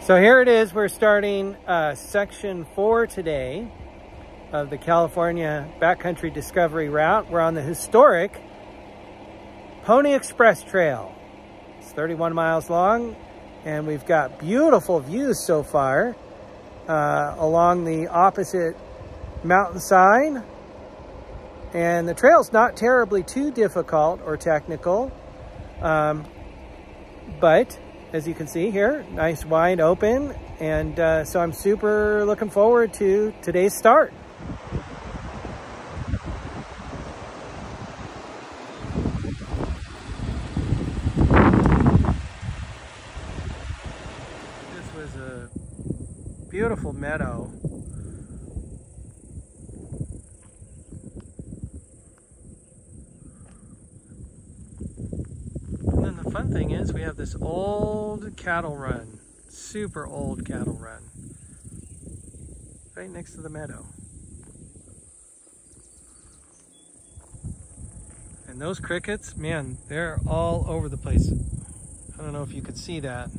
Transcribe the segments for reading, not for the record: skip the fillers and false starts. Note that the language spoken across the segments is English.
So here it is. We're starting section 4 today of the California Backcountry Discovery Route. We're on the historic Pony Express Trail. It's 31 miles long, and we've got beautiful views so far along the opposite mountainside. And the trail's not terribly too difficult or technical, but as you can see here, nice wide open, and so I'm super looking forward to today's start. This was a beautiful meadow. The fun thing is we have this old cattle run, super old cattle run, right next to the meadow. And those crickets, man, they're all over the place. I don't know if you could see that,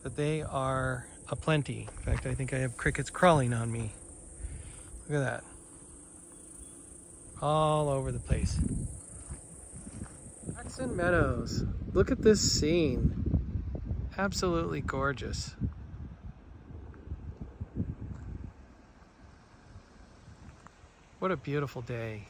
but they are aplenty. In fact, I think I have crickets crawling on me. Look at that. All over the place. Jackson Meadows. Look at this scene. Absolutely gorgeous. What a beautiful day.